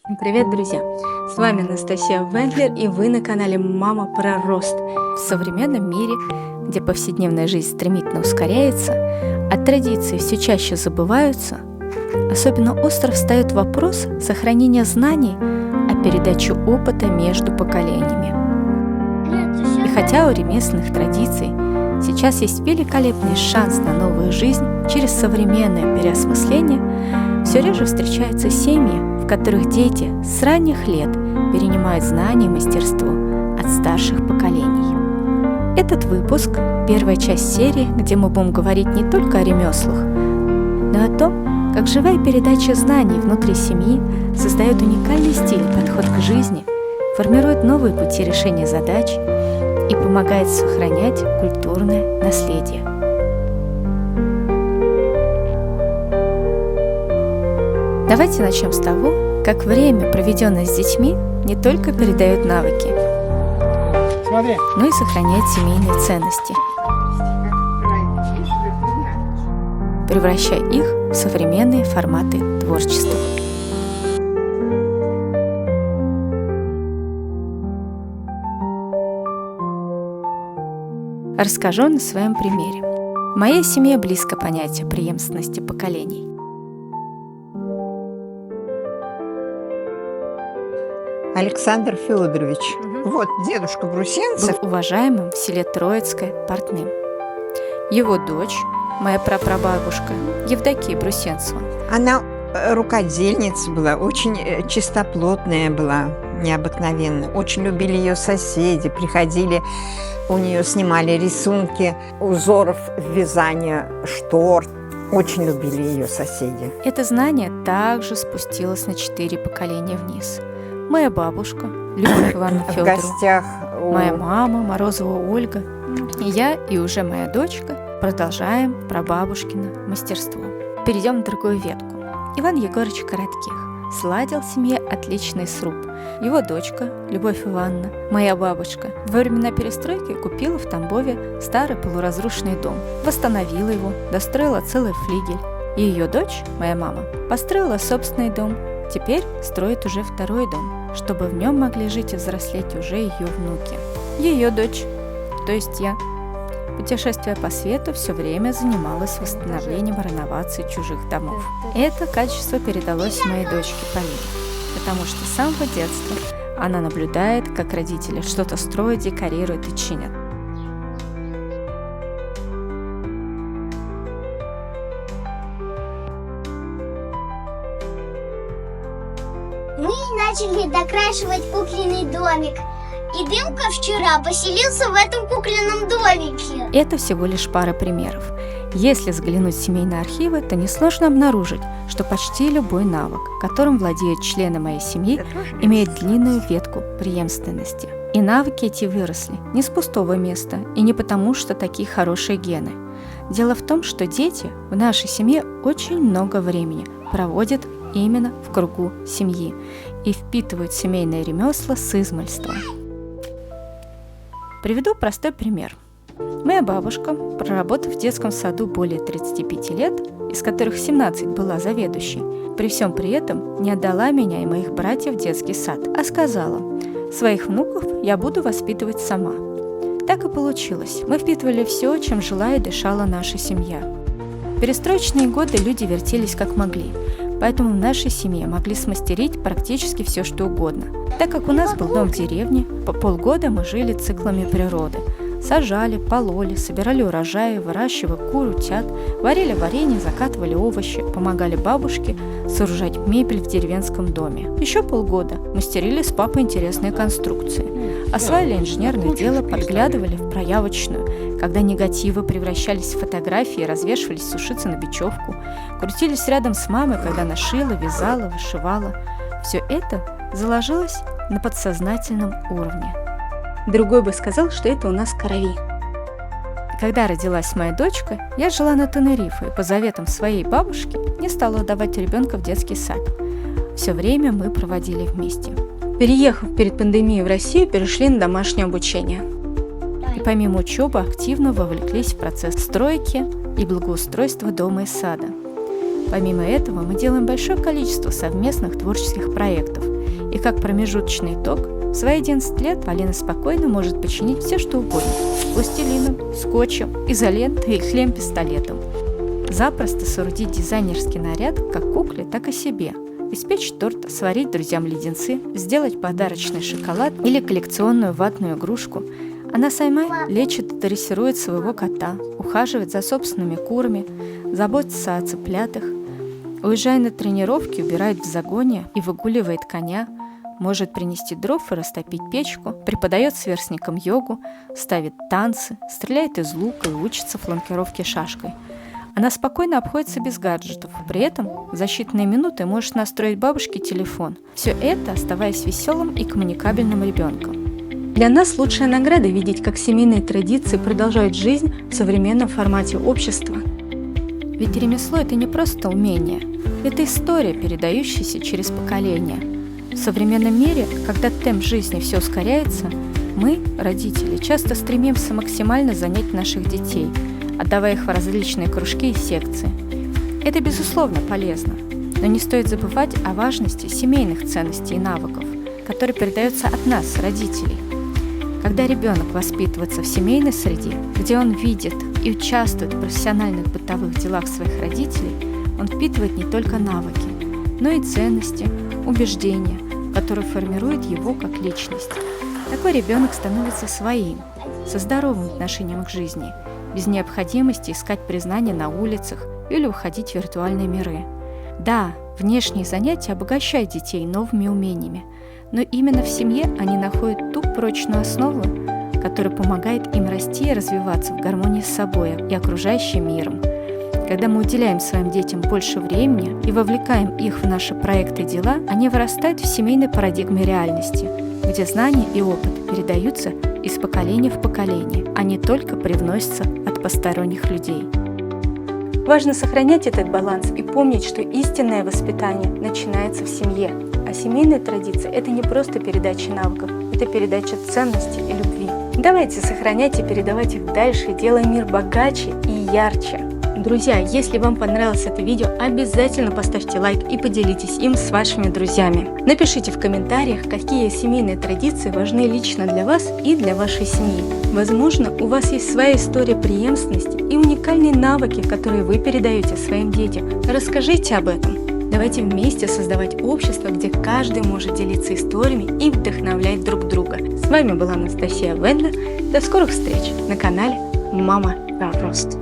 Привет, друзья! С вами Анастасия Вендлер, и вы на канале «Мама про рост». В современном мире, где повседневная жизнь стремительно ускоряется, а традиции все чаще забываются, особенно остро встает вопрос сохранения знаний о передаче опыта между поколениями. И хотя у ремесленных традиций сейчас есть великолепный шанс на новую жизнь через современное переосмысление, все реже встречаются семьи, в которых дети с ранних лет перенимают знания и мастерство от старших поколений. Этот выпуск – первая часть серии, где мы будем говорить не только о ремеслах, но и о том, как живая передача знаний внутри семьи создает уникальный стиль и подход к жизни, формирует новые пути решения задач и помогает сохранять культурное наследие. Давайте начнем с того, как время, проведенное с детьми, не только передает навыки, но и сохраняет семейные ценности, превращая их в современные форматы творчества. Расскажу на своем примере. В моей семье близко понятие преемственности поколений. Александр Федорович, вот дедушка Брусенцев, был уважаемым в селе Троицкое портным. Его дочь, моя прапрабабушка Евдокия Брусенцева. Она рукодельница была, очень чистоплотная была, необыкновенно. Очень любили ее соседи, приходили, у нее снимали рисунки узоров вязания штор. Очень любили ее соседи. Это знание также спустилось на 4 поколения вниз. Моя бабушка, Любовь Ивановна Федорова, в гостях моя мама, Морозова Ольга, и я, и уже моя дочка продолжаем прабабушкино мастерство. Перейдем на другую ветку. Иван Егорович Коротких сладил в семье отличный сруб. Его дочка, Любовь Ивановна, моя бабушка, во времена перестройки купила в Тамбове старый полуразрушенный дом, восстановила его, достроила целый флигель. И ее дочь, моя мама, построила собственный дом. Теперь строит уже второй дом, чтобы в нем могли жить и взрослеть уже ее внуки. Ее дочь, то есть я, путешествуя по свету, все время занималась восстановлением реновации чужих домов. Это качество передалось моей дочке Полине, потому что с самого детства она наблюдает, как родители что-то строят, декорируют и чинят. Мы начали докрашивать кукольный домик, и Дымка вчера поселился в этом кукольном домике. Это всего лишь пара примеров. Если взглянуть в семейные архивы, то несложно обнаружить, что почти любой навык, которым владеют члены моей семьи, имеет длинную ветку преемственности. И навыки эти выросли не с пустого места и не потому, что такие хорошие гены. Дело в том, что дети в нашей семье очень много времени проводят именно в кругу семьи и впитывают семейные ремесла с измальства. Приведу простой пример. Моя бабушка, проработав в детском саду более 35 лет, из которых 17 была заведующей, при всем при этом не отдала меня и моих братьев в детский сад, а сказала: «Своих внуков я буду воспитывать сама». Так и получилось. Мы впитывали все, чем жила и дышала наша семья. В перестроечные годы люди вертелись как могли, поэтому в нашей семье могли смастерить практически все, что угодно. Так как у нас был дом в деревне, по полгода мы жили циклами природы. Сажали, пололи, собирали урожаи, выращивали кур, утят, варили варенье, закатывали овощи, помогали бабушке сооружать мебель в деревенском доме. Еще полгода мастерили с папой интересные конструкции. Осваивали инженерное дело, подглядывали в проявочную, когда негативы превращались в фотографии и развешивались сушиться на бечевку. Крутились рядом с мамой, когда она шила, вязала, вышивала. Все это заложилось на подсознательном уровне. Другой бы сказал, что это у нас крови. Когда родилась моя дочка, я жила на Тенерифе и по заветам своей бабушки не стала отдавать ребенка в детский сад. Все время мы проводили вместе. Переехав перед пандемией в Россию, перешли на домашнее обучение. И помимо учебы активно вовлеклись в процесс стройки и благоустройства дома и сада. Помимо этого мы делаем большое количество совместных творческих проектов как промежуточный итог, в свои 11 лет Полина спокойно может починить все, что угодно – пластилином, скотчем, изолентой и клеем-пистолетом. Запросто соорудить дизайнерский наряд как кукле, так и себе. Испечь торт, сварить друзьям леденцы, сделать подарочный шоколад или коллекционную ватную игрушку. Она сама лечит и дрессирует своего кота, ухаживает за собственными курами, заботится о цыплятах. Уезжая на тренировки, убирает в загоне и выгуливает коня, может принести дров и растопить печку, преподает сверстникам йогу, ставит танцы, стреляет из лука и учится фланкировке шашкой. Она спокойно обходится без гаджетов, при этом за считанные минуты может настроить бабушке телефон. Все это, оставаясь веселым и коммуникабельным ребенком. Для нас лучшая награда видеть, как семейные традиции продолжают жизнь в современном формате общества. Ведь ремесло – это не просто умение, это история, передающаяся через поколения. В современном мире, когда темп жизни все ускоряется, мы, родители, часто стремимся максимально занять наших детей, отдавая их в различные кружки и секции. Это, безусловно, полезно, но не стоит забывать о важности семейных ценностей и навыков, которые передаются от нас, родителей. Когда ребенок воспитывается в семейной среде, где он видит и участвует в профессиональных бытовых делах своих родителей, он впитывает не только навыки, но и ценности, убеждения, которые формируют его как личность. Такой ребенок становится своим, со здоровым отношением к жизни, без необходимости искать признание на улицах или уходить в виртуальные миры. Да, внешние занятия обогащают детей новыми умениями, но именно в семье они находят ту прочную основу, которая помогает им расти и развиваться в гармонии с собой и окружающим миром. Когда мы уделяем своим детям больше времени и вовлекаем их в наши проекты и дела, они вырастают в семейной парадигме реальности, где знания и опыт передаются из поколения в поколение, а не только привносятся от посторонних людей. Важно сохранять этот баланс и помнить, что истинное воспитание начинается в семье. А семейные традиции – это не просто передача навыков, это передача ценностей и любви. Давайте сохранять и передавать их дальше, делая мир богаче и ярче. Друзья, если вам понравилось это видео, обязательно поставьте лайк и поделитесь им с вашими друзьями. Напишите в комментариях, какие семейные традиции важны лично для вас и для вашей семьи. Возможно, у вас есть своя история преемственности и уникальные навыки, которые вы передаете своим детям. Расскажите об этом. Давайте вместе создавать общество, где каждый может делиться историями и вдохновлять друг друга. С вами была Анастасия Вендлер. До скорых встреч на канале Мама про рост.